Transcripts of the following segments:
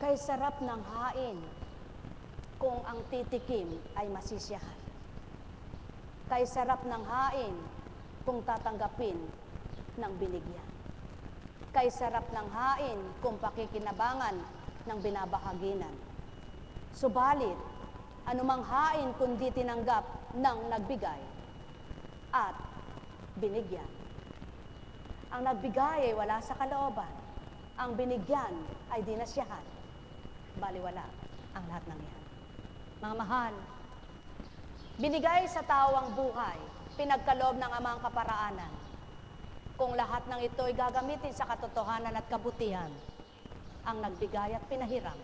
Kay sarap ng hain kung ang titikim ay masisiyahan. Kay sarap ng hain kung tatanggapin ng binigyan. Kay sarap ng hain kung pakikinabangan ng binabahaginan. Subalit, anumang hain kundi tinanggap ng nagbigay at binigyan. Ang nagbigay ay wala sa kalooban. Ang binigyan ay di nasiyahan. Baliwala ang lahat ng yan. Mga mahal, binigay sa tao ang buhay, pinagkaloob ng amang kaparaanan. Kung lahat ng ito ay gagamitin sa katotohanan at kabutihan, ang nagbigay at pinahiram,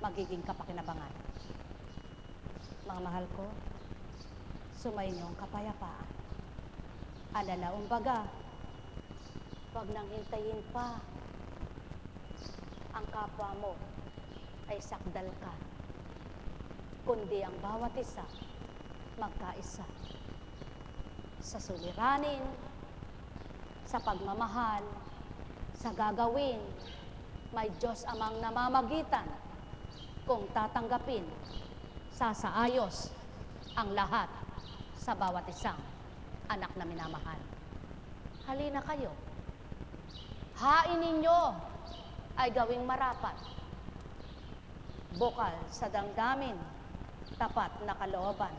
magiging kapakinabangan. Mga mahal ko, sumainyo ang kapayapaan. Alalaong baga, huwag nang hintayin pa. Ang kapwa mo ay sakdal ka, kundi ang bawat isa magkaisa. Sa suliranin, sa pagmamahal, sa gagawin, may Diyos amang namamagitan. Kung tatanggapin, sasaayos ang lahat sa bawat isang anak na minamahal. Halina kayo. Hain ninyo ay gawing marapat. Bukal sa damdamin, tapat na kalooban.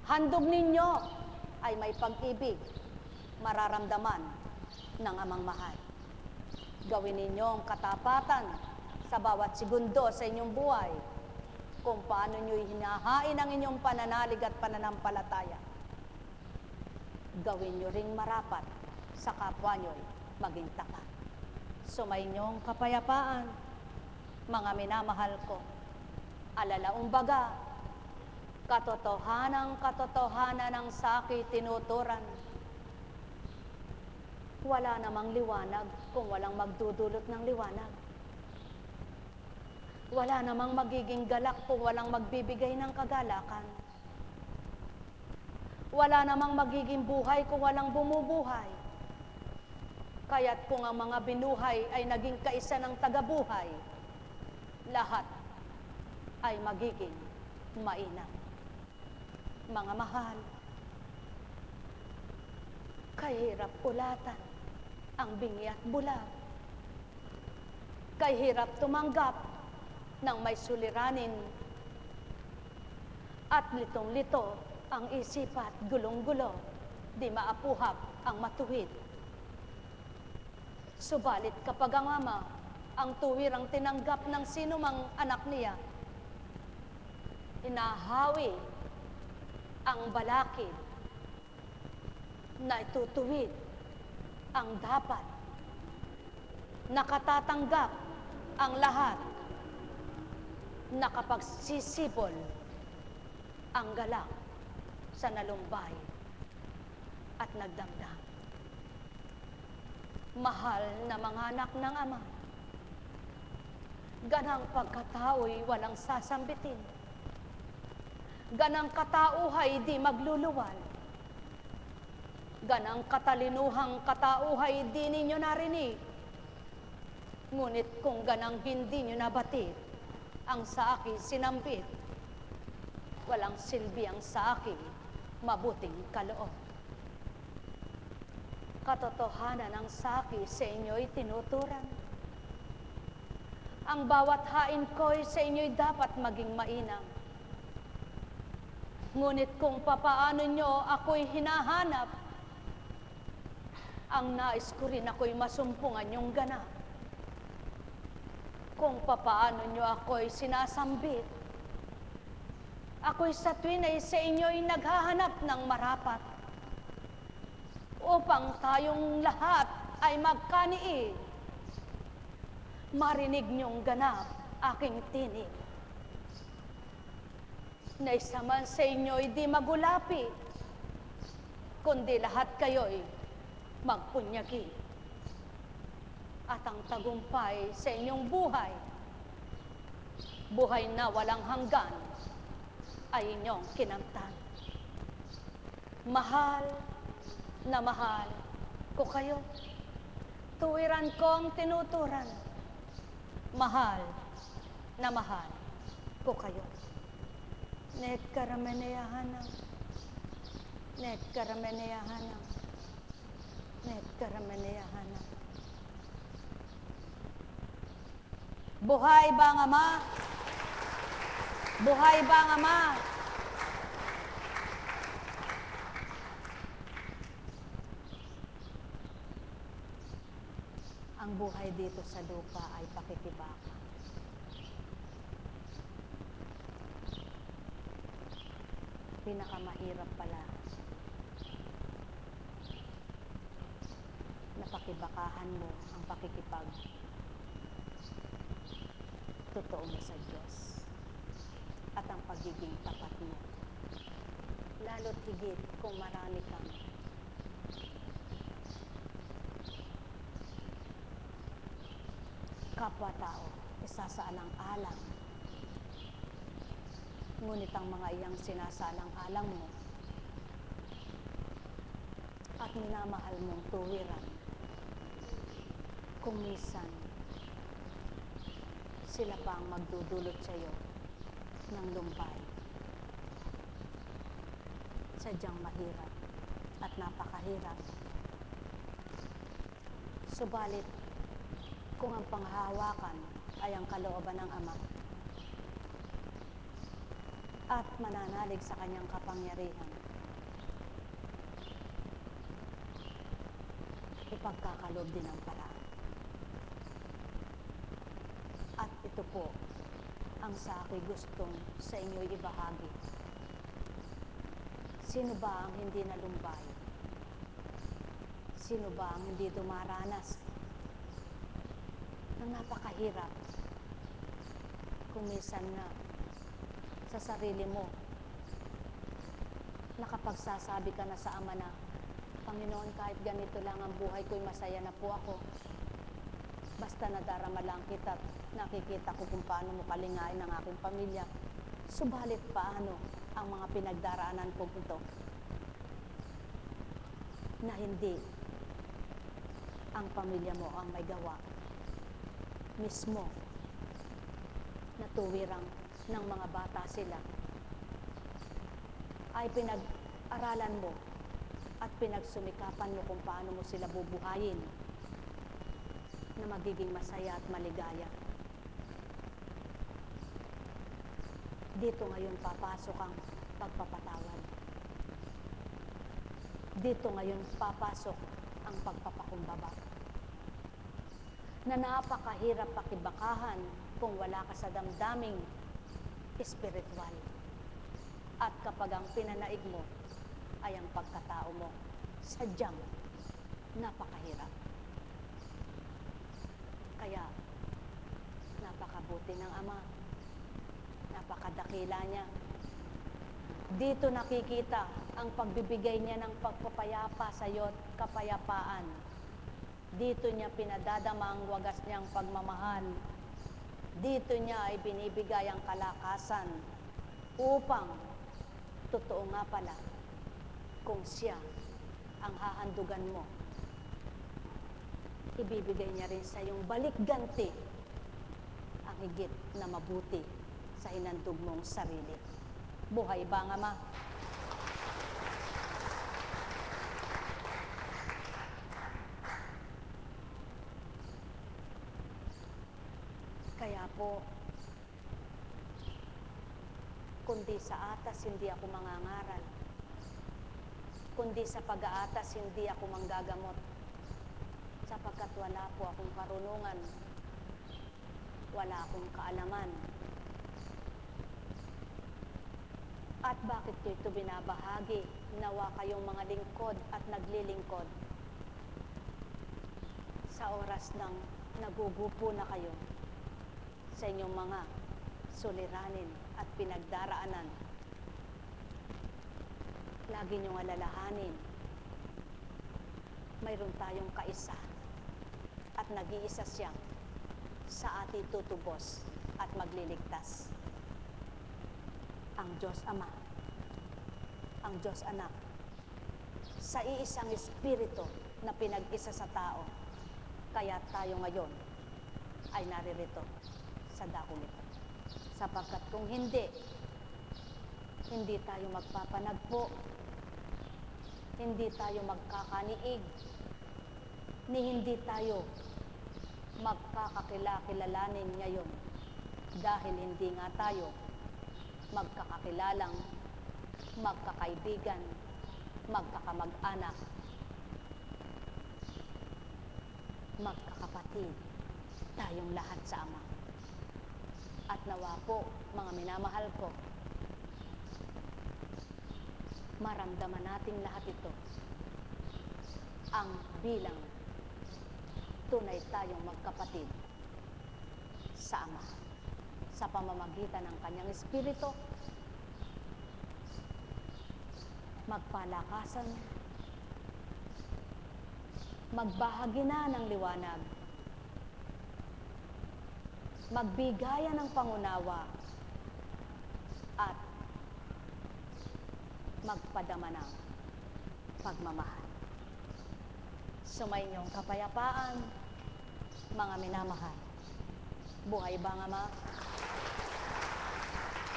Handog ninyo ay may pag-ibig, mararamdaman ng amang mahal. Gawin ninyo ang katapatan sa bawat segundo sa inyong buhay, kung paano nyo'y hinahain ang inyong pananalig at pananampalataya. Gawin nyo ring marapat sa kapwa nyo'y maging tapat. Sumayinyong kapayapaan, mga minamahal ko. Alalaong baga, katotohanan ng saki tinuturan. Wala namang liwanag kung walang magdudulot ng liwanag. Wala namang magiging galak kung walang magbibigay ng kagalakan. Wala namang magiging buhay kung walang bumubuhay. Kaya't kung ang mga binuhay ay naging kaisa ng tagabuhay, lahat ay magiging mainam. Mga mahal, kahirap ulatan ang bingi at bulag. Kahirap tumanggap ng may suliranin at litong-lito ang isip at gulong-gulo, di maapuhap ang matuwid. Subalit kapag ang ama ang tuwirang tinanggap ng sinumang anak niya, inahawi ang balakid na itutuwid ang dapat, nakatatanggap ang lahat, nakapagsisipol ang galak sa nalumbay at nagdamdam. Mahal na mga anak ng ama, ganang pagkatao'y walang sasambitin. Ganang katauhay di magluluwal. Ganang katalinuhang katauhay di ninyo narinig. Ngunit kung ganang hindi nyo nabatid, ang sa akin sinambit, walang silbi ang sa akin mabuting kaloob. Katotohanan ng saki sa inyo'y tinuturan. Ang bawat hain ko'y sa inyo'y dapat maging mainam. Ngunit kung papaano nyo ako'y hinahanap, ang nais ko rin ako'y masumpungan yung ganap. Kung papaano nyo ako'y sinasambit, ako'y sa tuwin ay sa inyo'y naghahanap ng marapat, upang tayong lahat ay magkanii. Marinig niyong ganap aking tinig. Na isa man sa inyo'y di magulapi, kundi lahat kayo'y magpunyagi. At ang tagumpay sa inyong buhay, buhay na walang hanggan, ay inyong kinamtan. Mahal na mahal ko kayo. Tuwiran kong tinuturan. mahal na mahal ko kayo. Nekkarameneyahanang, nekkarameneyahanang, nekkarameneyahanang. Buhay ba ang Ama? Buhay ba ang Ama? Ang buhay dito sa lupa ay pakikibaka. Pinakamahirap pala na pakibakahan mo ang pakikipag totoo mo sa Diyos at ang pagiging tapat mo. Lalo't higit kung marami kang kapwa-tao, isasaalang-alang. Ngunit ang mga iyang sinasaalang-alang mo at minamahal mong tuwiran, kung minsan sila pa ang magdudulot sa iyo ng lumbay. Sadyang mahirap at napakahirap. Subalit, kung ang panghahawakan ay ang kalooban ng Ama at mananalig sa kanyang kapangyarihan, ipagkakaloob din ang paraan. At ito po ang sa ako'y gustong sa inyo'y ibahagi. Sino ba ang hindi nalumbay? Sino ba ang hindi dumaranas ng napakahirap? Kung minsan nga sa sarili mo, nakapagsasabi ka na sa Ama na, Panginoon, kahit ganito lang ang buhay ko'y masaya na po ako. Basta nadarama lang kita, nakikita ko kung paano mo kalingain ang aking pamilya. Subalit paano ang mga pinagdaraanan ko ito na hindi ang pamilya mo ang may gawa mismo na tuwirang ng mga bata sila ay pinag-aralan mo at pinagsumikapan mo kung paano mo sila bubuhayin na magiging masaya at maligaya. Dito ngayon papasok ang pagpapatawad. Dito ngayon papasok ang pagpapakumbaba. Na napakahirap pakibakahan kung wala ka sa damdaming espiritual. At kapag ang pinanaig mo ay ang pagkatao mo, sadyang napakahirap. Kaya, napakabuti ng Ama. Napakadakila niya. Dito nakikita ang pagbibigay niya ng pagpapayapa sa iyo at kapayapaan. Dito niya pinadadama ang wagas niyang pagmamahal. Dito niya ay binibigay ang kalakasan upang totoo nga pala kung siya ang hahandugan mo. Ibibigay niya rin sa iyong balik-ganti ang higit na mabuti sa hinandog mong sarili. Buhay ba ang Ama? Kaya po, kundi sa atas hindi ako mangangaral. Kundi sa pag-aatas hindi ako manggagamot. Sapagkat wala po akong karunungan. Wala akong kaalaman. At bakit ko ito binabahagi? Nawa kayong mga lingkod at naglilingkod. Sa oras ng nagugupo na kayo sa inyong mga suliranin at pinagdaraanan, lagi niyong alalahanin, mayroon tayong kaisa at nag-iisa siyang sa ating tutubos at magliligtas. Ang Diyos Ama, ang Diyos Anak, sa iisang Espiritu na pinag-isa sa tao. Kaya tayo ngayon ay naririto sa dakong ito. Sapagkat kung hindi tayo magpapanagpo, hindi tayo magkakaniig, ni hindi tayo magkakakilalanin ngayon dahil hindi nga tayo magkakakilalang, magkakaibigan, magkakamag-anak, magkakapatid, tayong lahat sa Ama. At nawa po, mga minamahal ko, maramdaman nating lahat ito ang bilang tunay tayong magkapatid sa Ama sa pamamagitan ng Kanyang Espiritu. Magpalakasan, magbahagi na ng liwanag, magbigayan ng pangunawa, at magpadama ng pagmamahal. Sumayin niyong kapayapaan, mga minamahal. Buhay ba ang Ama?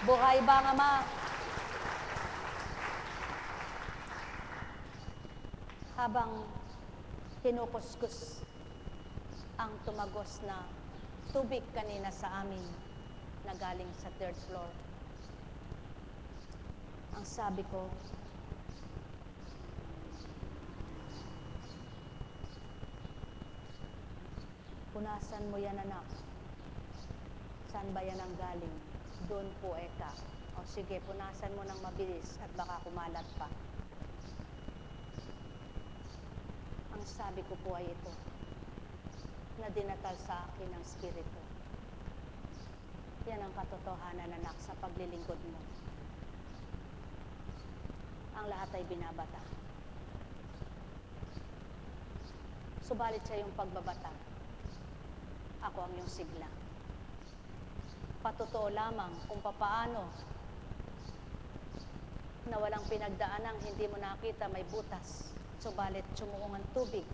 Buhay ba ang Ama? Habang kinukuskus ang tumagos na tubig kanina sa amin na galing sa 3rd floor, ang sabi ko, punasan mo yan, anak. Saan ba yan ang galing? Doon po, Eka. O sige, punasan mo ng mabilis at baka kumalat pa. Ang sabi ko po ay ito, na dinatal sa akin ng Espiritu. Yan ang katotohanan, anak, sa paglilingkod mo. Ang lahat ay binabata. Subalit sa iyong pagbabata, ako ang iyong sigla. Patotoo lamang kung papaano na walang pinagdaanang hindi mo nakita may butas, subalit sumuong ang tubig.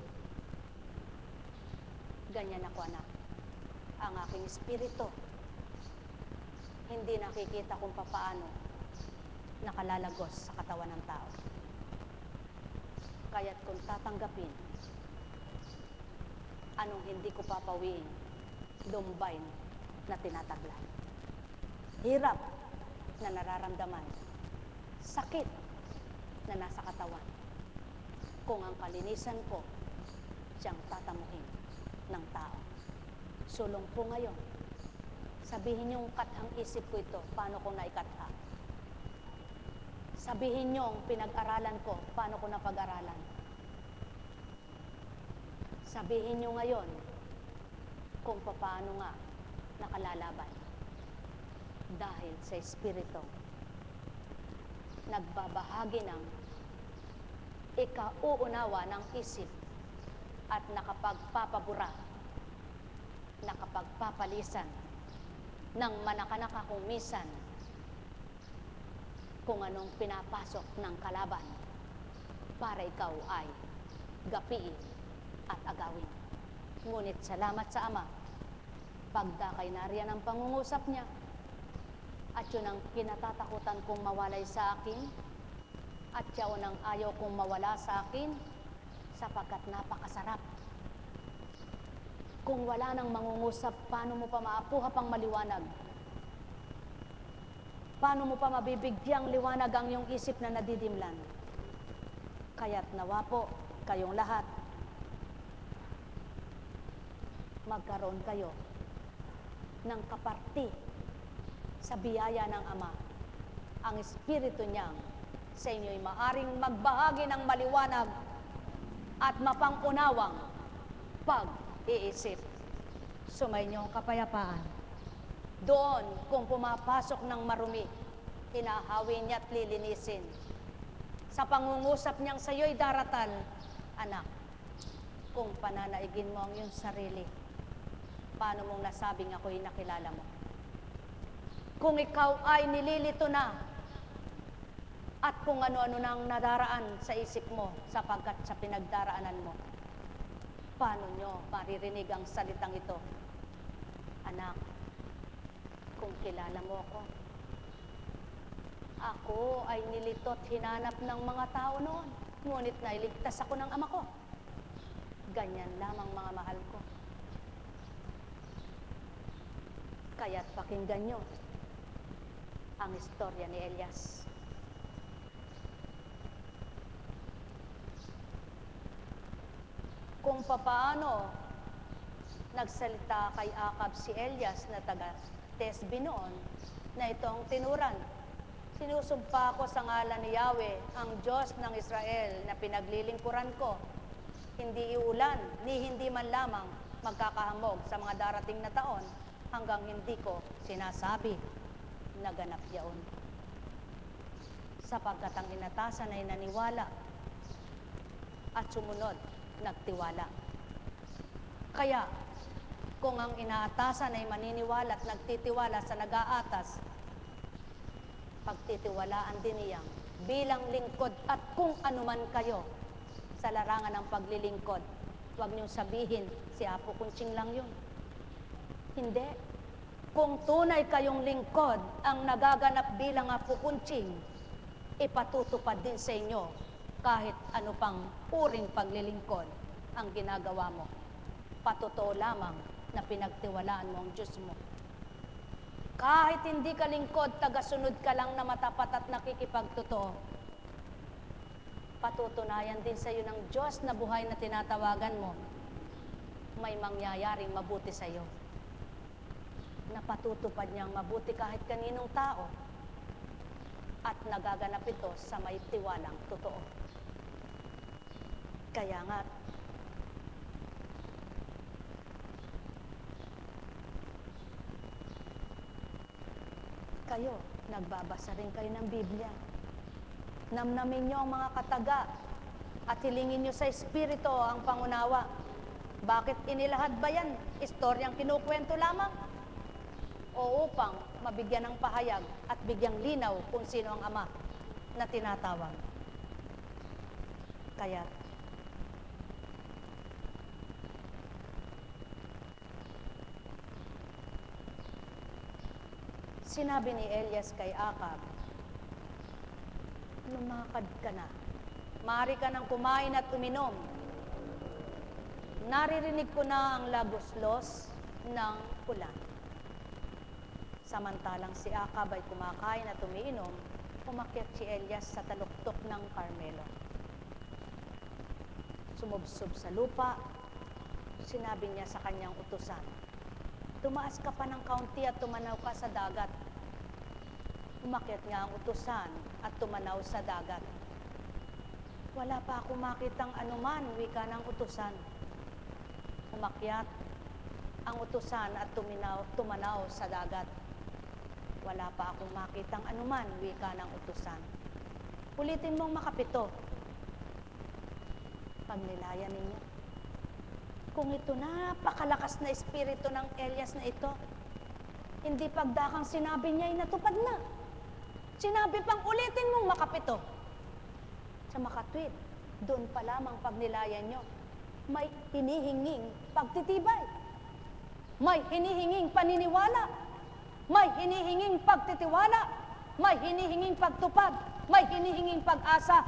Ganyan ako, anak. Ang aking espiritu, hindi nakikita kung papaano nakalalagos sa katawan ng tao. Kaya't kung tatanggapin, anong hindi ko papawiin, lumbayn na tinataglan. Hirap na nararamdaman, sakit na nasa katawan. Kung ang kalinisan ko, siyang tatamuhin ng tao. Sulong po ngayon, sabihin niyong kathang isip ko ito, paano ko naikatha? Sabihin niyong pinag-aralan ko, paano ko napag-aralan? Sabihin niyo ngayon kung paano nga nakalalaban. Dahil sa Espiritu, nagbabahagi ng ikauunawa ng isip at nakapagpapabura, nakapagpapalisan ng manakanaka kung misan kung anong pinapasok ng kalaban para ikaw ay gapiin at agawin. Ngunit salamat sa Ama, pagdakay na riyan ang pangungusap niya, at yun ang kinatatakutan kong mawalay sa akin, at yun ang ayaw kong mawala sa akin, sapagkat napakasarap. Kung wala nang mangungusap, paano mo pa maapuha pang maliwanag? Paano mo pa mabibigyang liwanag ang iyong isip na nadidimlan? Kaya't nawa po, kayong lahat, magkaroon kayo ng kaparti sa biyaya ng Ama. Ang Espiritu niyang sa inyo'y maaring magbahagi ng maliwanag at mapangunawang pag-iisip. Sumayin niyo ang kapayapaan. Doon, kung pumapasok ng marumi, hinahawin niya at lilinisin. Sa pangungusap niyang sa iyo'y daratal, anak, kung pananaigin mo ang iyong sarili, paano mong nasabing ako'y nakilala mo? Kung ikaw ay nililito na, at kung ano-ano nang nadaraan sa isip mo, sapagkat sa pinagdaraanan mo, paano nyo maririnig ang salitang ito? Anak, kung kilala mo ako ay nilitot hinanap ng mga tao noon, ngunit nailigtas ako ng Ama ko. Ganyan lamang mga mahal ko. Kaya't pakinggan nyo ang istorya ni Elias. Kung papaano nagsalita kay Acab si Elias na taga Tesbi noon, na ito ang tinuran. Sinusumpa ko sa ngalan ni Yahweh, ang Diyos ng Israel, na pinaglilingkuran ko. Hindi iulan, ni hindi man lamang magkakahamog sa mga darating na taon, hanggang hindi ko sinasabi na ganap yaon. Sapagkat ang inatasan ay naniwala at sumunod, nagtiwala. Kaya, kung ang inaatasan ay maniniwala at nagtitiwala sa nag-aatas, pagtitiwalaan din niyang bilang lingkod at kung anuman kayo sa larangan ng paglilingkod, huwag niyong sabihin, si Apo Kunching lang yun. Hindi. Kung tunay kayong lingkod ang nagaganap bilang Apo Kunching, ipatutupad din sa inyo kahit ano pang uring paglilingkod ang ginagawa mo. Patotoo lamang na pinagtiwalaan mo ang Diyos mo. Kahit hindi ka lingkod, tagasunod ka lang na matapat at nakikipagtotoo, patutunayan din sa iyo ng Diyos na buhay na tinatawagan mo, may mangyayaring mabuti sa iyo. Napatutupad niyang mabuti kahit kaninong tao at nagaganap ito sa may tiwalang totoo. Kaya nga, kayo, nagbabasa rin kayo ng Biblia. Namnamin nyo ang mga kataga at hilingin nyo sa Espiritu ang pangunawa. Bakit inilahad ba yan? Istoryang kinukwento lamang? O upang mabigyan ng pahayag at bigyang linaw kung sino ang Ama na tinatawag. Kaya, sinabi ni Elias kay Acab, lumakad ka na. Maaari ka nang kumain at uminom. Naririnig ko na ang lagoslos ng ulan. Samantalang si Acab ay kumakain at umiinom, umakyat si Elias sa taluktok ng Carmelo. Sumubsob sa lupa, sinabi niya sa kanyang utusan, tumaas ka pa ng kaunti at tumanaw ka sa dagat. Umakyat nga ang utusan at tumanaw sa dagat. Wala pa akong makitang anuman, wika ng utusan. Umakyat ang utusan at tumanaw sa dagat. Wala pa akong makitang anuman, wika ng utusan. Ulitin mong makapito. Pagnilayan ninyo. Kung ito napakalakas na espiritu ng Elias na ito, hindi pagdakang sinabi niya ay natupad na. Sinabi pang ulitin mong makapito. Sa makatwid, doon pa lamang pagnilayan nyo, may hinihinging pagtitibay. May hinihinging paniniwala. May hinihinging pagtitiwala. May hinihinging pagtupad. May hinihinging pag-asa.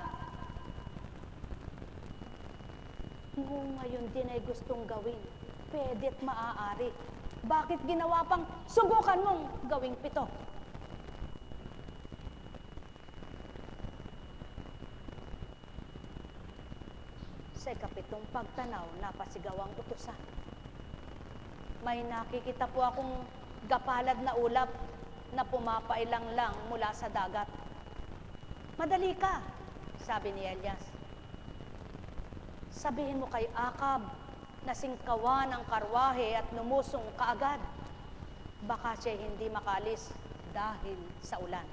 Kung ngayon din ay gustong gawin, pwed't maaari. Bakit ginawa pang subukan mong gawing 7? Sa ikapitong pagtanaw, napasigaw ang utusan. May nakikita po akong gapalad na ulap na pumapailang lang mula sa dagat. Madali ka, sabi ni Elias. Sabihin mo kay Acab na singkawan ang karwahe at lumusong kaagad. Baka siya hindi makalis dahil sa ulan.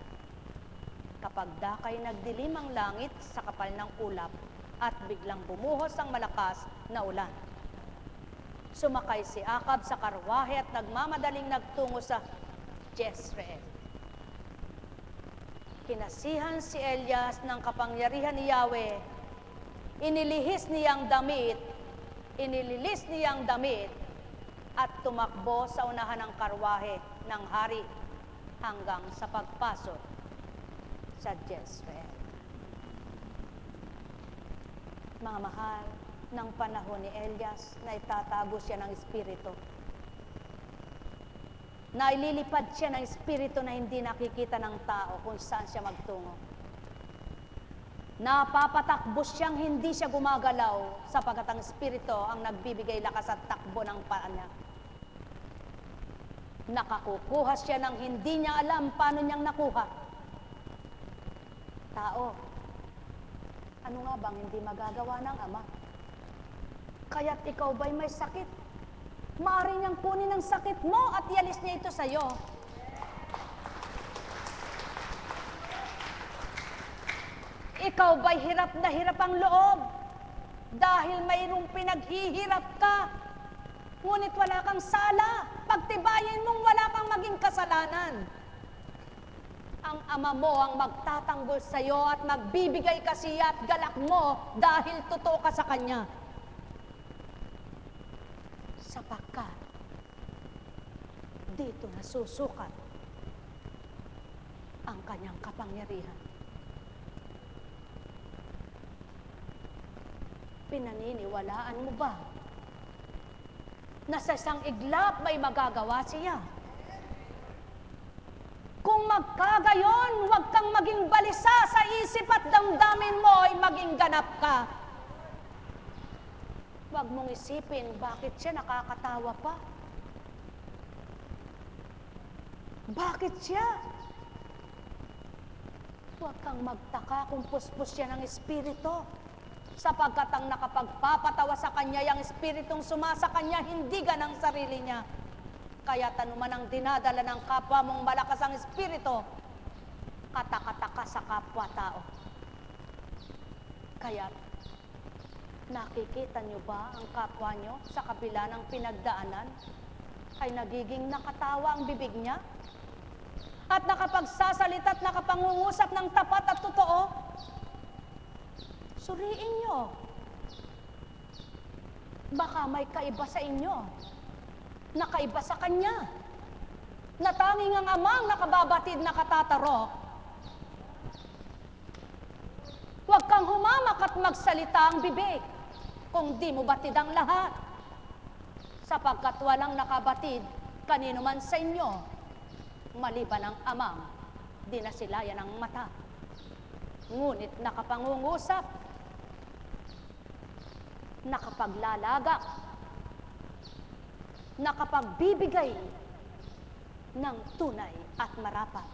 Kapag dakay nagdilim ang langit sa kapal ng ulap at biglang bumuhos ang malakas na ulan. Sumakay si Acab sa karwahe at nagmamadaling nagtungo sa Jezreel. Kinasihan si Elias ng kapangyarihan ni Yahweh. Inililis niyang damit at tumakbo sa unahan ng karwahe ng hari hanggang sa pagpasok sa Jezreel. Mga mahal, ng panahon ni Elias na itatago siya ng espiritu. Na ililipad siya ng espiritu na hindi nakikita ng tao kung saan siya magtungo. Napapatakbo siyang hindi siya gumagalaw sapagkat ang espiritu ang nagbibigay lakas at takbo ng paa niya. Nakakukuha siya ng hindi niya alam paano niyang nakuha. Tao, ano nga bang hindi magagawa ng Ama? Kaya't ikaw ba'y may sakit? Maaari niyang kunin ang sakit mo at ialis niya ito sa iyo. Ikaw ba'y hirap na hirap ang loob? Dahil mayroong pinaghihirap ka, ngunit wala kang sala. Pagtibayin mong wala kang maging kasalanan. Ang Ama mo ang magtatanggol sa iyo at magbibigay ka siya at galak mo dahil totoo ka sa Kanya. Sapagkat dito nasusukat ang Kanyang kapangyarihan. Pinaniniwalaan mo ba na sa isang iglap may magagawa siya? Kung magkagayon, huwag kang maging balisa sa isip at damdamin mo ay maging ganap ka. Huwag mong isipin bakit siya nakakatawa pa. Bakit siya? Huwag kang magtaka kung puspos siya ng espiritu. Sapagkat ang nakapagpapatawa sa kanya, yung espiritong sumasa kanya, hindi ganang sarili niya. Kaya tanuman ang dinadala ng kapwa mong malakas ang espiritu, katakataka sa kapwa-tao. Kaya, nakikita niyo ba ang kapwa niyo sa kabila ng pinagdaanan ay nagiging nakatawa ang bibig niya? At nakapagsasalita at nakapangungusap ng tapat at totoo? Suriin niyo. Baka may kaiba sa inyo. Nakaiba sa Kanya. Na tanging ang Amang nakababatid na katatarok. Huwag kang humamak at magsalita ang bibig kung di mo batid ang lahat. Sapagkat walang nakabatid kanino man sa inyo, maliban ang Amang, di nasilayan ang mata. Ngunit nakapangungusap, nakapaglalagak, nakapagbibigay ng tunay at marapat.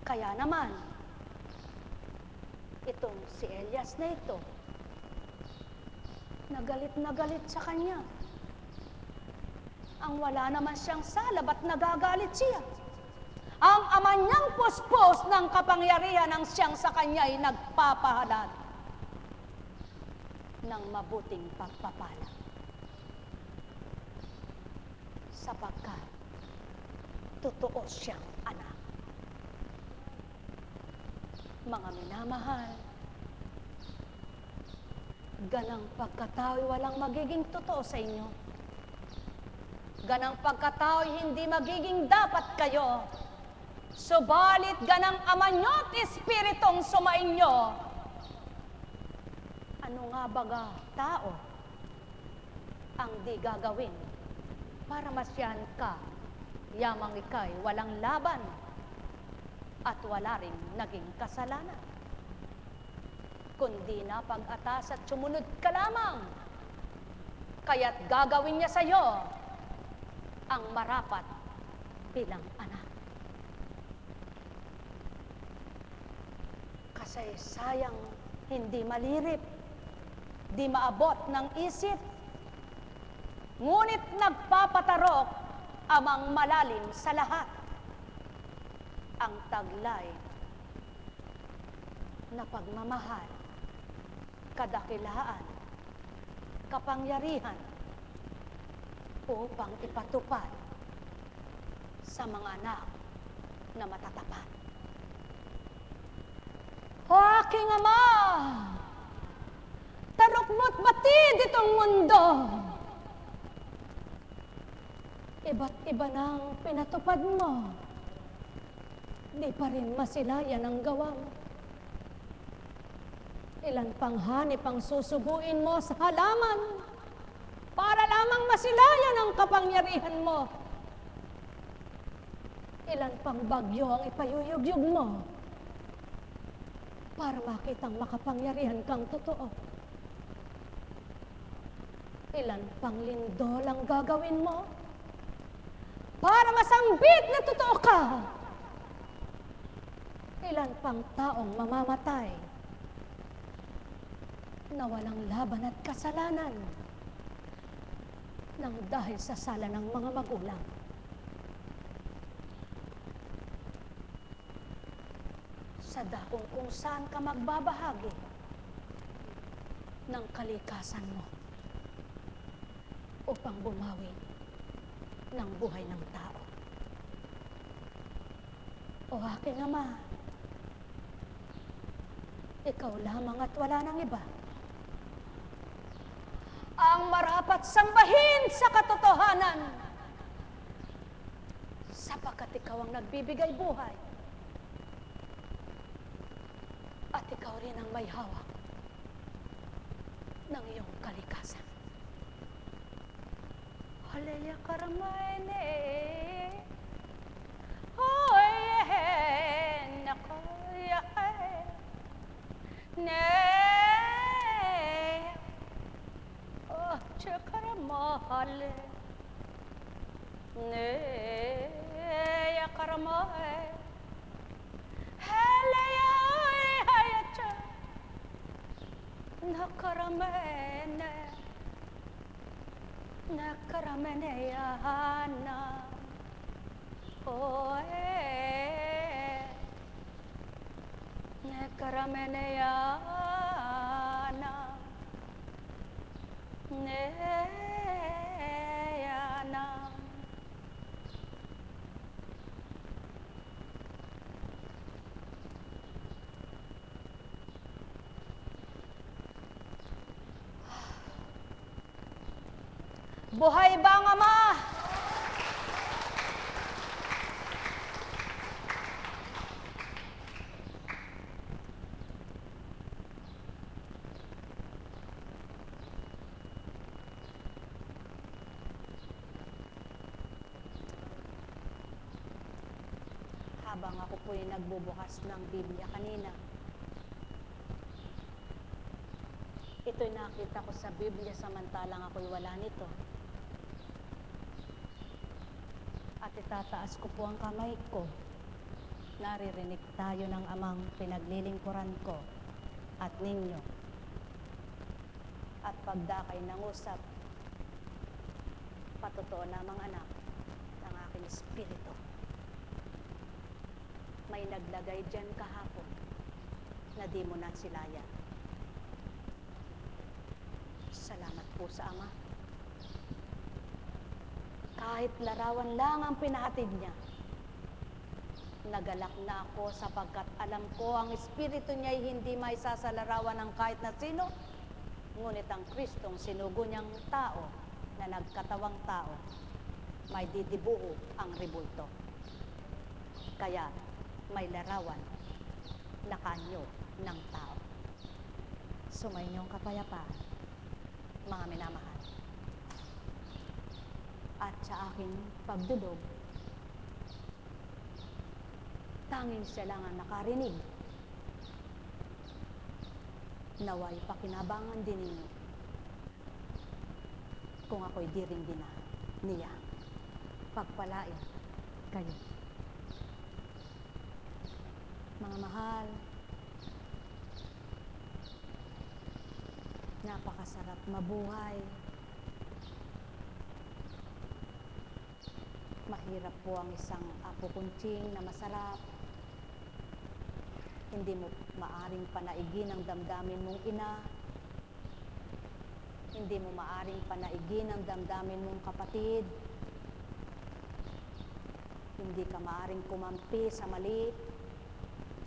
Kaya naman, itong si Elias na ito, nagalit sa kanya. Ang wala naman siyang sala, ba't nagagalit siya? Ang ama niyang puspos ng kapangyarihan ng siyang sa kanya ay nagpapahalad ng mabuting pagpapala. Sapagkat totoo siyang anak. Mga minamahal, ganang pagkatao'y walang magiging totoo sa inyo. Ganang pagkatao'y hindi magiging dapat kayo. Subalit ganang ama nyo at espiritong sumainyo. Ano nga baga tao ang di gagawin para masyahan ka, yamang ika'y walang laban at wala ring naging kasalanan. Kundi na pag-atas at sumunod ka lamang, kaya't gagawin niya sa iyo ang marapat bilang anak. Kasi sayang hindi malirip, di maabot ng isip, ngunit nagpapatarok amang malalim sa lahat. Ang taglay na pagmamahal, kadakilaan, kapangyarihan upang ipatupad sa mga anak na matatapat. O aking Ama, tarok mo't batid itong mundo. Iba't iba nang pinatupad mo. Di pa rin masilayan ang gawa mo. Ilan pang hanip ang susuguin mo sa halaman para lamang masilayan ang kapangyarihan mo. Ilan pang bagyo ang ipayuyugyug mo para makitang makapangyarihan kang totoo. Ilan pang lindol ang gagawin mo para masangbit na totoo ka. Ilan pang taong mamamatay na walang laban at kasalanan nang dahil sa sala ng mga magulang. Sa dakong kung saan ka magbabahagi ng kalikasan mo upang bumawi ng buhay ng tao. O aking Ama, ikaw lamang at wala nang iba ang marapat sambahin sa katotohanan, sapagkat ikaw ang nagbibigay buhay at ikaw rin ang may hawak ng iyong kalikasan. Haleya Karamayne, nakoya, Karamahale, ya Karamahe, Haleya Hayacha, Nakaramene, Nakaramene Yana, Nakaramene Yana. Neyana. Buhay ba ang Ama? Habang ako po'y nagbubukas ng Biblia kanina, ito'y nakita ko sa Biblia samantalang ako'y wala nito. At itataas ko po ang kamay ko. Naririnig tayo ng Amang pinaglilingkuran ko at ninyo. At pagdakay ng usap, patotoo lamang anak ng aking espiritu. May naglagay dyan kahapon na di mo nasilayan. Salamat po sa Ama. Kahit larawan lang ang pinahatid niya, nagalak na ako sapagkat alam ko ang espiritu niya ay hindi may sasalarawan ng kahit na sino, ngunit ang Kristong sinugo niyang tao na nagkatawang tao, may didibuho ang ribulto. Kaya, may larawan na kanyo ng tao. Sumainyong kapayapaan, mga minamahal. At sa aking pagdulog, tanging siya lang ang nakarinig. Naway pakinabangan din ninyo kung ako'y diring-dina niya. Pagpalain kayo. Mga mahal, napakasarap mabuhay. Mahirap po ang isang apo kunching na masarap. Hindi mo maaring panaigin ang damdamin mong ina. Hindi mo maaring panaigin ang damdamin mong kapatid. Hindi ka maaring kumampi sa mali.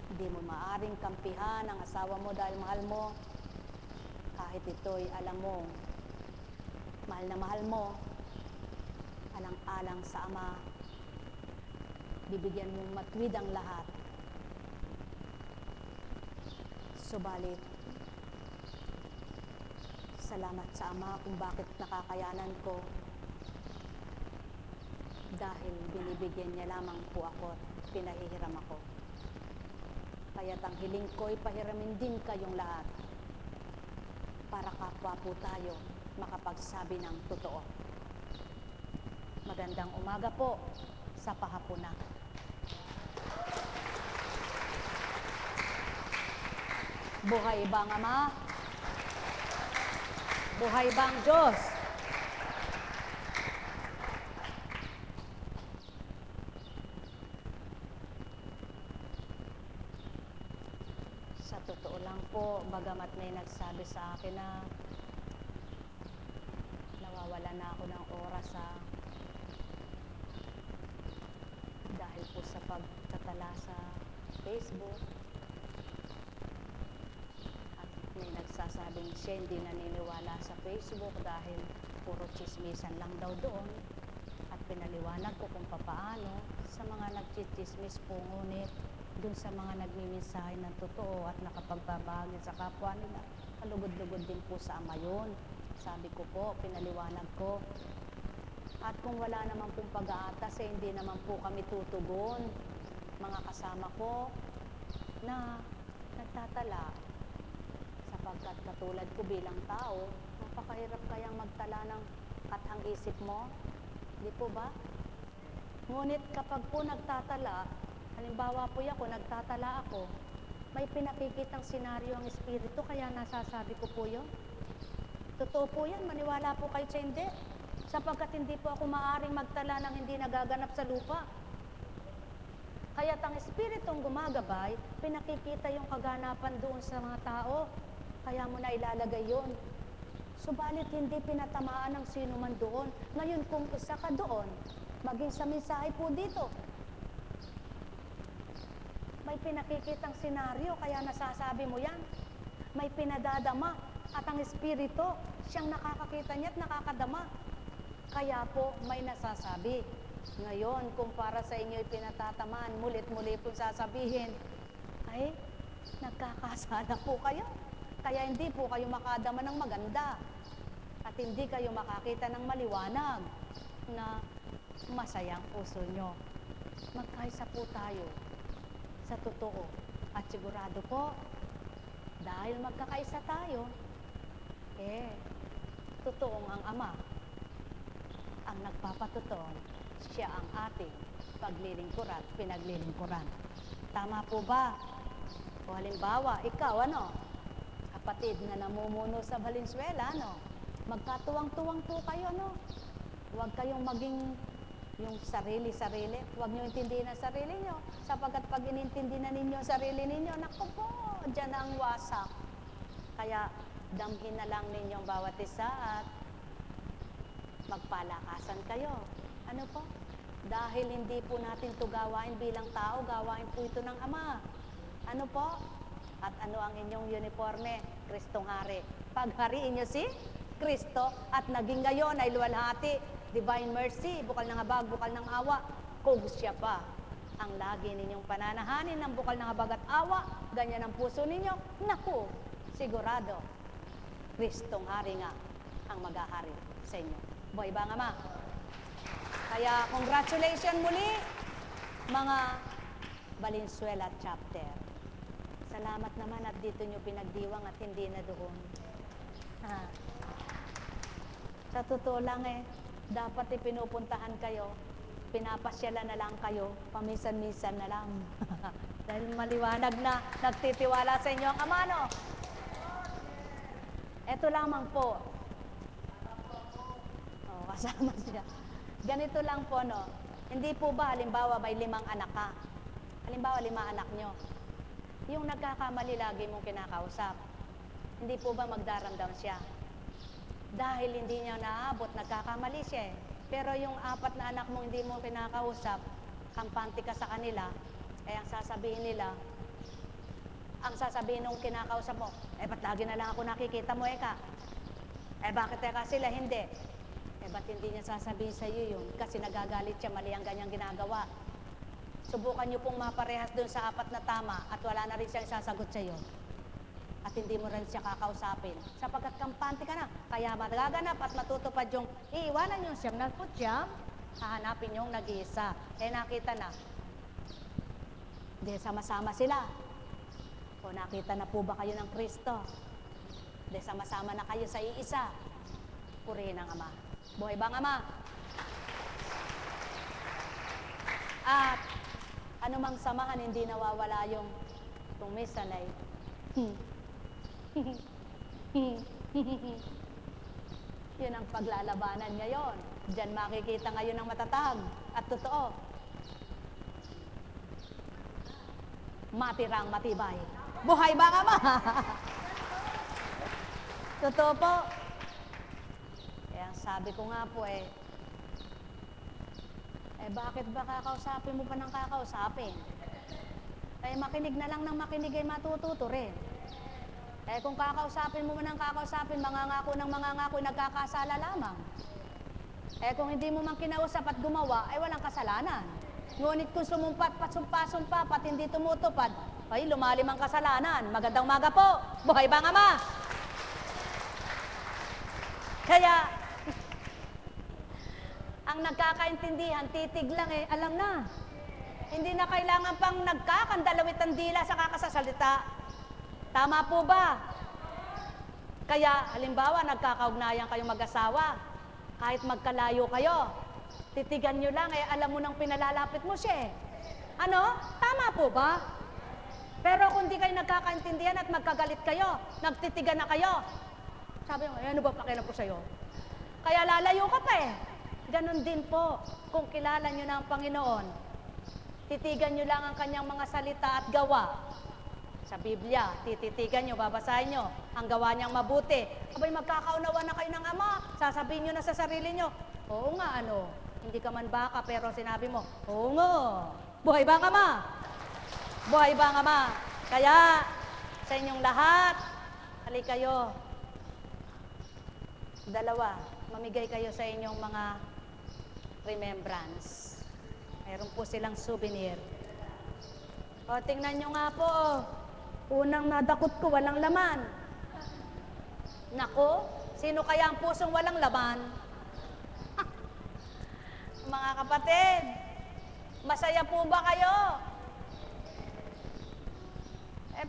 Hindi mo maaring kampihan ang asawa mo dahil mahal mo. Kahit ito'y alam mo, mahal na mahal mo, alang-alang sa Ama, bibigyan mong matwid ang lahat. Subalit, salamat sa Ama kung bakit nakakayanan ko, dahil binibigyan niya lamang po ako at pinahihiram ako. Kaya't ang hiling ko'y pahiramin din kayong lahat para kapwa po tayo makapagsabi ng totoo. Magandang umaga po sa pahapunan. Buhay ba ang Ama? Buhay ba ang Diyos? Sa totoo lang po, bagamat may nagsabi sa akin na nawawala na ako ng oras dahil po sa pagtatala sa Facebook, at may nagsasabing siya hindi naniniwala sa Facebook dahil puro chismisan lang daw doon, at pinaliwanag ko kung papaano sa mga nagchichismis po, ngunit dun sa mga nagmimensahe ng totoo at nakapagbabahagi sa kapwa nila, kalugod-lugod din po sa Ama yun. Sabi ko po, pinaliwanag ko. At kung wala naman pong pag-aatas, hindi naman po kami tutugon. Mga kasama ko na nagtatala, sapagkat katulad ko bilang tao, napakahirap kayang magtala ng kathang isip mo. Di po ba? Ngunit kapag po nagtatala, halimbawa po ako, nagtatala ako, may pinakikitang senaryo ang Espiritu, kaya nasasabi ko po yun. Totoo po yan, maniwala po kayo sa hindi. Sapagkat hindi po ako maaaring magtala ng hindi nagaganap sa lupa. Kaya't ang Espiritong gumagabay, pinakikita yung kaganapan doon sa mga tao. Kaya mo na ilalagay yun. Subalit hindi pinatamaan ng sino man doon. Ngayon kung isa ka doon, maging sa mensahe po dito, may pinakikitang senaryo, kaya nasasabi mo yan. May pinadadama, at ang Espiritu, siyang nakakakita niya at nakakadama. Kaya po may nasasabi. Ngayon, kung para sa inyo'y pinatatamaan, mulit-muli po sasabihin, ay, nagkakasala po kayo. Kaya hindi po kayo makadama ng maganda. At hindi kayo makakita ng maliwanag na masayang puso nyo. Magkaisa po tayo sa totoo. At sigurado po, dahil magkakaisa tayo, totoong ang Ama ang nagpapatotoo, siya ang ating paglilingkuran, pinaglilingkuran. Tama po ba? O halimbawa, ikaw, kapatid na namumuno sa Valenzuela, magkatuwang-tuwang po kayo, Huwag kayong maging yung sarili-sarili. Huwag nyo intindihin ang sarili nyo. Sapagkat pag inintindi na ninyo ang sarili ninyo, naku po, dyan ang wasak. Kaya damhin na lang ninyong bawat isa at magpalakasan kayo. Ano po? Dahil hindi po natin ito gawain bilang tao, gawain po ito ng Ama. Ano po? At ano ang inyong uniforme? Kristong Hari. Paghariin nyo si Kristo at naging ngayon ay luwalhati. Divine mercy, bukal ng habag, bukal ng awa, kung siya pa ang lagi ninyong pananahanin ng bukal ng habag at awa, ganyan ang puso ninyo, naku, sigurado, Kristong Hari nga ang maghahari sa inyo. Buhay ba ang Ama? Kaya congratulations muli, mga Valenzuela chapter. Salamat naman at dito nyo pinagdiwang at hindi na doon. Sa totoo lang dapat pinupuntahan kayo, pinapasyalan na lang kayo, paminsan-minsan na lang. Dahil maliwanag na, nagtitiwala sa inyo ang Ama, Ito lamang po. Kasama siya. Ganito lang po, Hindi po ba, halimbawa, may 5 anak ka? Halimbawa, 5 anak nyo. Yung nagkakamali lagi mong kinakausap, hindi po ba magdaramdam siya? Dahil hindi niya naabot, nagkakamali siya Pero yung 4 na anak mo hindi mo kinakausap, kampante ka sa kanila, ang sasabihin nung kinakausap mo, ba't lagi na lang ako nakikita mo, bakit sila hindi? Eh, ba't hindi niya sasabihin sa iyo yun? Kasi nagagalit siya, mali ang ganyang ginagawa. Subukan niyo pong maparehas doon sa 4 na tama at wala na rin siyang sasagot sa iyo. At hindi mo rin siya kakausapin. Sapagkat kampante ka na, kaya magaganap at matutupad yung iiwanan yung 9, hahanapin yung nag-iisa. Eh nakita na. Di sama-sama sila. O nakita na po ba kayo ng Kristo? Di sama-sama na kayo sa iisa. Purihin ang Ama. Buhay ba ang Ama? At anumang samahan, hindi nawawala yung minsan ay yun ang paglalabanan ngayon. Diyan makikita ngayon ng matatag at totoo. Matirang matibay. Buhay ba ka ma? Totoo po. Kaya sabi ko nga po bakit ba kakausapin mo pa ng kakausapin? Kaya makinig na lang ng makinig ay matututo rin. Kung kakausapin mo man ng kakausapin, mangangako ng mangangako, nagkakasala lamang. Kung hindi mo man kinausap at gumawa, ay walang kasalanan. Ngunit kung sumumpat, patsumpa-sumpa, pat hindi tumutupad, ay lumalim ang kasalanan. Magandang maga po. Buhay ba ang Ama? Kaya, ang nagkakaintindihan, titig lang alam na. Hindi na kailangan pang nagkakandalawit ang dila sa kakasasalita. Tama po ba? Kaya, halimbawa, nagkakaugnayan kayong mag-asawa. Kahit magkalayo kayo, titigan nyo lang, alam mo nang pinalalapit mo siya. Ano? Tama po ba? Pero kung di kayo nagkakaintindihan at magkagalit kayo, nagtitigan na kayo, sabi mo, ano ba pakialam ko sa'yo? Kaya lalayo ka pa Ganon din po, kung kilala nyo na ang Panginoon, titigan nyo lang ang kanyang mga salita at gawa. Sa Biblia, tititigan nyo, babasahin nyo, ang gawa niyang mabuti. Abay, magkakaunawa na kayo ng Ama, sasabihin nyo na sa sarili nyo, oo nga, hindi ka man baka, pero sinabi mo, oo nga, buhay ba ang Ama? Buhay ba ang Ama? Kaya, sa inyong lahat, halik kayo, mamigay kayo sa inyong mga remembrance. Mayroon po silang souvenir. O, tingnan nyo nga po, unang nadakot ko, walang laman. Nako, sino kaya ang pusong walang laman? Mga kapatid, masaya po ba kayo?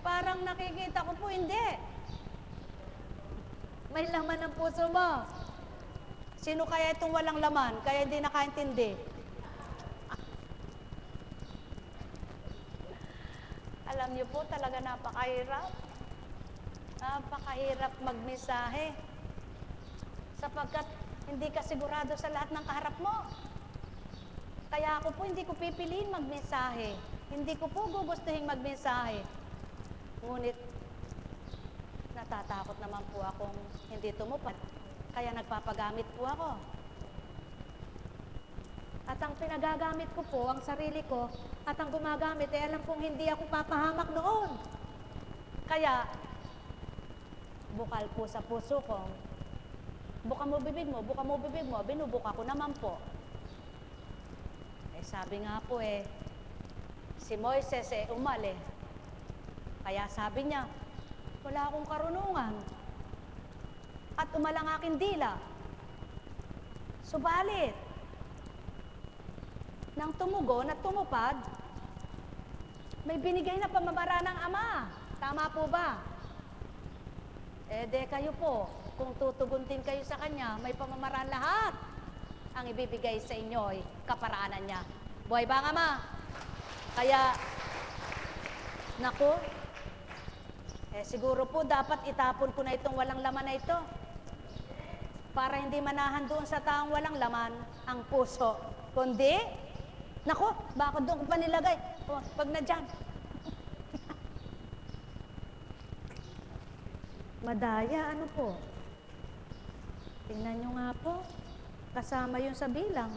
Parang nakikita ko po, hindi. May laman ang puso mo. Sino kaya itong walang laman? Kaya hindi nakaintindi. Alam niyo po, talaga napakahirap. Napakahirap magmensahe. Sapagkat hindi ka sigurado sa lahat ng kaharap mo. Kaya ako po, hindi ko pipiliin magmensahe. Hindi ko po gugustuhin magmensahe. Ngunit, natatakot naman po akong hindi tumupad. Kaya nagpapagamit po ako. At ang pinagagamit ko po, ang sarili ko, at ang gumagamit, alam kong hindi ako papahamak noon. Kaya, bukal po sa puso ko, buka mo bibig mo, binubuka ko naman po. Sabi nga po si Moises umali. Kaya sabi niya, wala akong karunungan. At umalang aking dila. Subalit, nang tumugon at tumupad, may binigay na pamamaraan ng Ama. Tama po ba? De kayo po, kung tutuguntin kayo sa Kanya, may pamamaraan lahat. Ang ibibigay sa inyo ay kaparaanan niya. Buhay ba ang Ama? Kaya, naku, siguro po dapat itapon ko na itong walang laman na ito. Para hindi manahan doon sa taong walang laman ang puso. Kundi, naku, bakit doon ko pa nilagay? Pag na dyan. Madaya, ano po? Tingnan nyo nga po. Kasama yun sa bilang.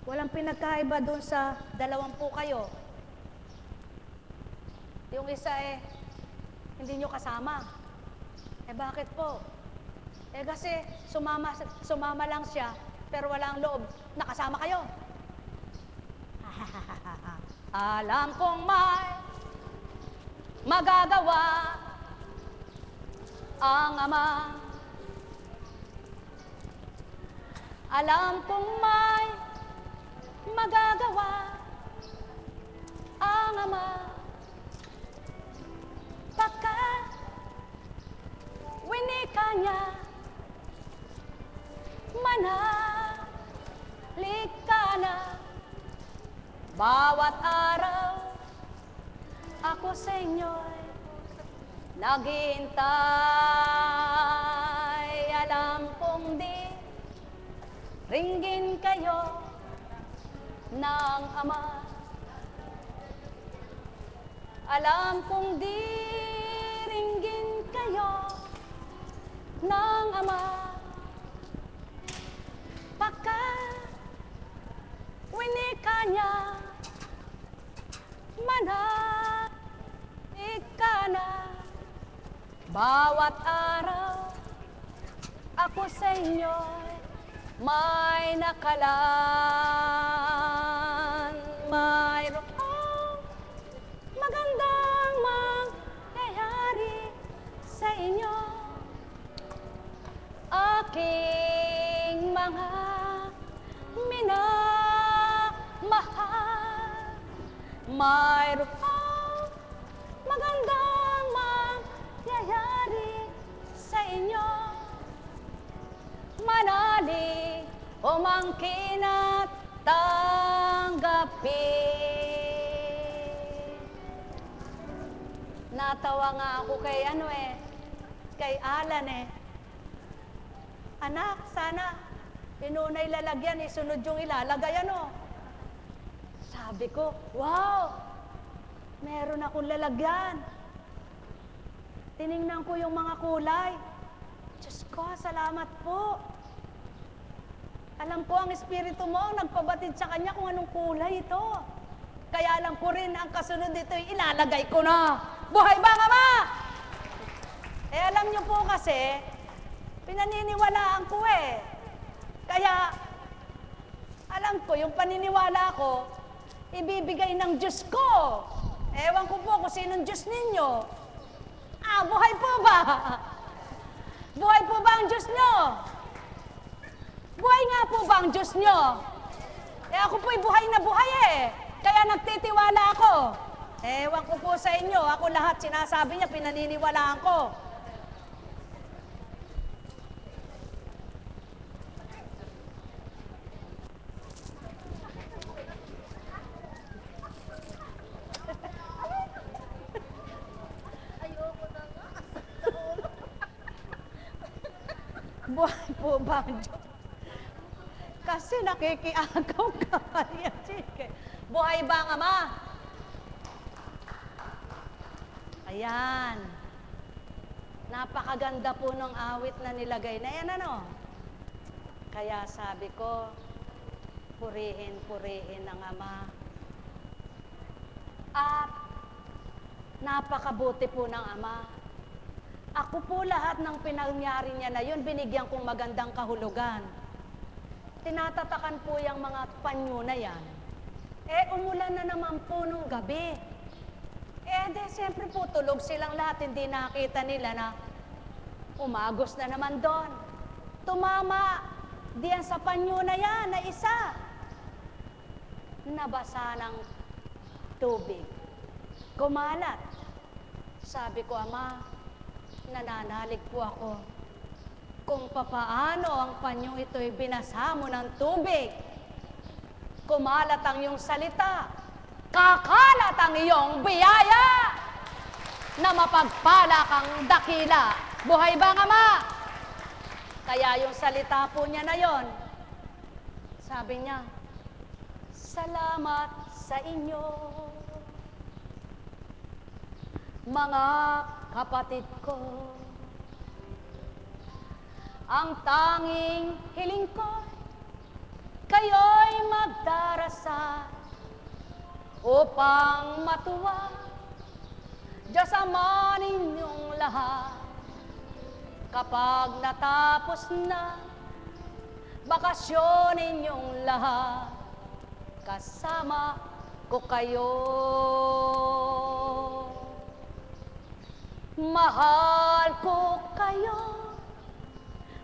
Walang pinagkaiba doon sa 20 kayo. Yung isa hindi nyo kasama. Bakit po? Eh kasi sumama lang siya, pero walang loob, nakasama kayo. Alam kong may magagawa ang Ama. Alam kong may magagawa ang Ama. Pagkat winika niya, manahalik ka na. Bawat araw, ako sa inyo'y naghihintay. Alam kong di ringgin kayo ng Ama. Alam kong di ringgin kayo ng Ama. Pagkat winika niya, manahalik ka na. Bawat araw, ako sa inyo'y may nakalaan. Mayroong magandang mangyayari sa inyo, aking mga minamahal. Mayroong magandang mangyayari sa inyo, manali o mangkin at tanggapin. Natawa nga ako kay kay Alan Anak, sana inunay lalagyan, isunod yung ilalagay Sabi ko, wow, meron akong lalagyan. Tiningnan ko yung mga kulay. Diyos ko, salamat po. Alam ko ang Espiritu mo ang nagpabatid sa kanya kung anong kulay ito. Kaya alam ko rin ang kasunod dito ilalagay ko na. Buhay ba, Ama? Alam niyo po kasi, pinaniniwalaan ko Kaya, alam ko, yung paniniwala ko, ibibigay ng Diyos ko. Ewan ko po kung sinong Diyos ninyo. Buhay po ba? Buhay po ba ang Diyos nyo? Buhay nga po ba ang Diyos nyo? Ako po'y buhay na buhay Kaya nagtitiwala ako. Ewan ko po sa inyo, ako lahat sinasabi niya, pinaniniwalaan ko. Buhay po ba ang Diyos? Kasi nakikiagaw ka, Maria Chique. Buhay ba ang Ama? Ayan. Napakaganda po ng awit na nilagay na yan, Kaya sabi ko, purihin ang Ama. At napakabuti po ng Ama. Ako po lahat ng pinangyari niya na yun, binigyan kong magandang kahulugan. Tinatatakan po yung mga panyo na yan. Umulan na naman po nung gabi. Siyempre po, tulog silang lahat, hindi nakita nila na umagos na naman doon. Tumama diyan sa panyo na yan, na isa. Nabasa ng tubig. Kumalat. Sabi ko, Ama, nananalig po ako kung papaano ang panyong ito'y binasa mo ng tubig. Kumalat ang iyong salita, kakalat ang iyong biyaya na mapagpala kang dakila. Buhay ba, Ama? Kaya yung salita po niya na yon, sabi niya, salamat sa inyo, mga kapatid ko. Ang tanging hiling ko, kayo'y magdarasal upang matuwa Diyos Ama ninyong lahat. Kapag natapos na bakasyon ninyong lahat, kasama ko kayo. Mahal ko kayo,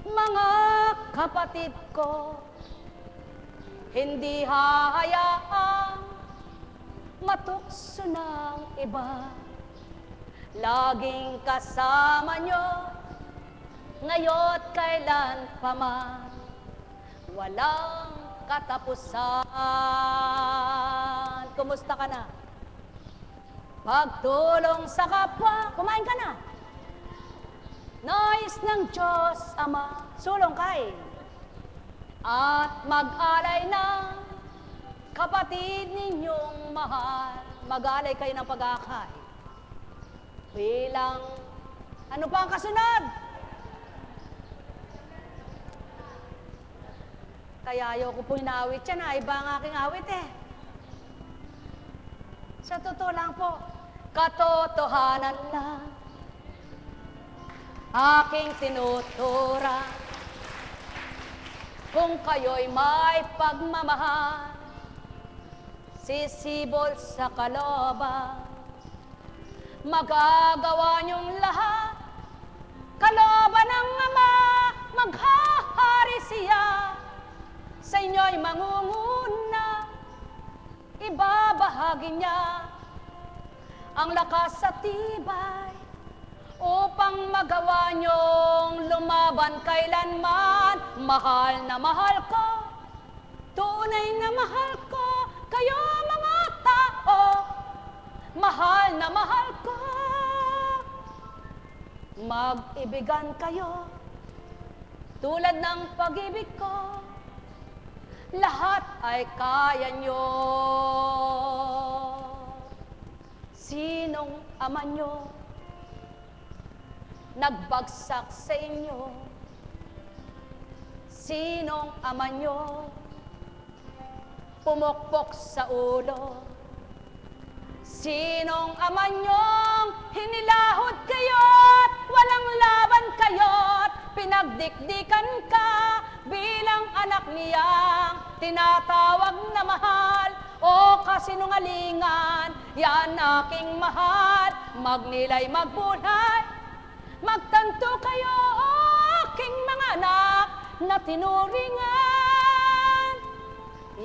mga kapatid ko, hindi hahayaang matukso ng iba. Laging kasama nyo, ngayon kailan pa man, walang katapusan. Kumusta ka na? Pagtulong sa kapwa, kumain ka na. Nais ng Diyos Ama, sulong kain. At mag-alay ng kapatid ninyong mahal. Mag-alay kayo ng pag-akay. Bilang, ano pa ang kasunod? Kaya ayoko po inawit yan, iba ang aking awit eh. Sa totoo lang po, katotohanan lang aking tinutura. Kung kayo'y may pagmamahal, sisibol sa kalooban, magagawa niyong lahat, kalooban ng Ama, maghahari siya. Sa inyo'y mangunguna, ibabahagi niya ang lakas at tibay upang magawa niyong lumaban kailanman. Mahal na mahal ko, tunay na mahal ko, kayo mga tao, mahal na mahal ko. Mag-ibigan kayo tulad ng pag-ibig ko, lahat ay kaya nyo. Sinong ama nyo nagbagsak sa inyo? Sinong ama nyo pumukpok sa ulo? Sinong ama nyong hinilahod kayo't walang laban kayo't pinagdikdikan ka bilang anak niyang tinatawag na mahal? O kasinungalingan, yan aking mahal, magnilay magbulay, magtanto kayo, aking mga anak na tinuringan.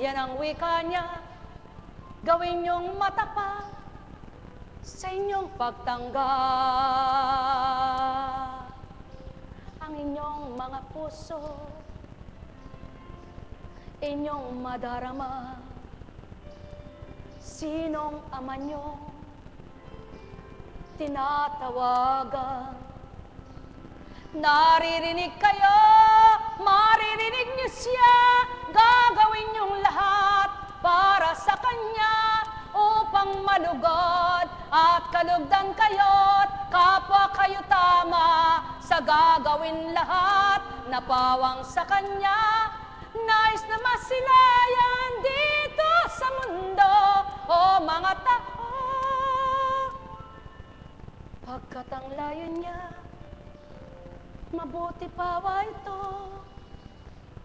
Yan ang wika niya, gawin niyong matapat sa inyong pagtanggap. Ang inyong mga puso, inyong madarama. Sinong ama nyo tinatawagan? Naririnig kayo, maririnig niyo siya, gagawin niyong lahat para sa Kanya upang malugod at kalugdan kayo't kapwa kayo tama sa gagawin lahat na pawang sa Kanya. Nais na masilayan dito sa mundo, o mga tao, pagkat ang layo niya, mabuti pawa ito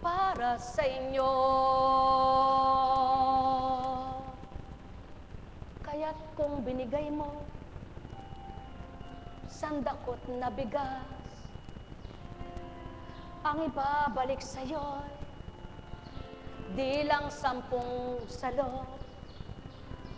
para sa inyo. Kaya't kung binigay mo sandakot na bigas, ang ibabalik sa'yo'y di lang 10 salot.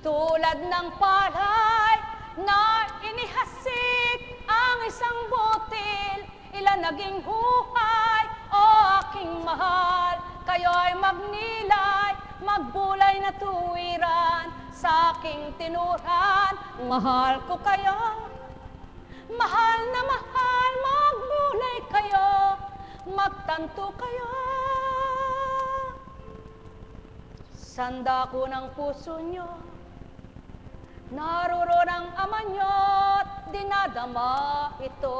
Tulad ng palay na inihasik ang isang butil, ilan naging huhay, o aking mahal. Kayo'y magnilay, magbulay na tuwiran sa aking tinuran. Mahal ko kayo, mahal na mahal, magbulay kayo, magtanto kayo. Sanda ko ng puso nyo, naroon ang ama nyo't dinadama ito.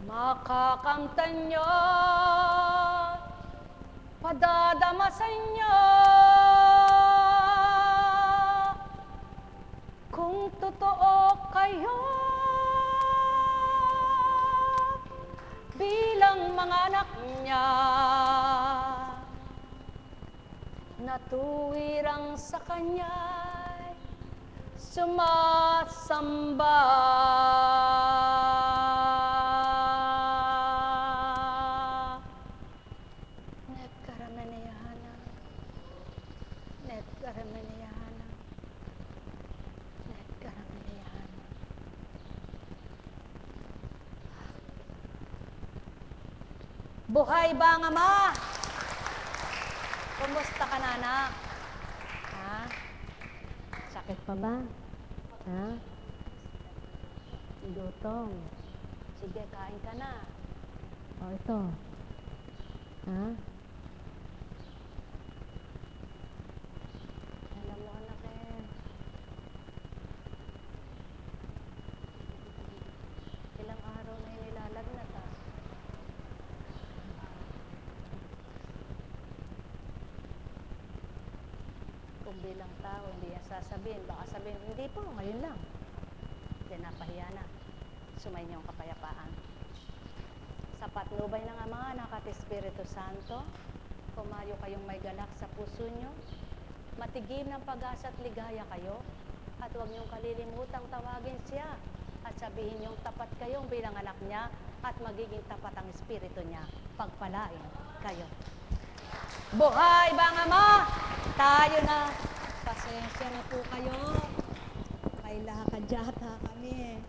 Makakamtan nyo, padadama sa inyo, kung totoo kayo Kanya. Natuwirang sa Kanya'y sumasamba. Netkarameneyana, Netkarameneyana, Netkarameneyana. Buhay ba ang Ama? Kumusta ka na, anak? Ha? Sakit pa ba? Ha? Gutom. Sige, kain ka na. O, ito. Ha? Alam mo, anak eh. Ilang araw na yung nilalagnat, ha? Kung bilang tao, hindi yan sasabihin. Baka sabihin, hindi po, ngayon lang. Then napahiya na. Sumayin niyo ang kapayapaan. Sa patnubay ng Ama, Anak at Espiritu Santo, kumayo kayong may galak sa puso niyo, matigim ng pag-asa at ligaya kayo, at huwag niyong kalilimutang tawagin siya, at sabihin niyong tapat kayong bilang anak niya, at magiging tapat ang Espiritu niya. Pagpalain kayo. Buhay ba ang Ama? Tayo na. Pasensya na po kayo. May lakad yata kami eh.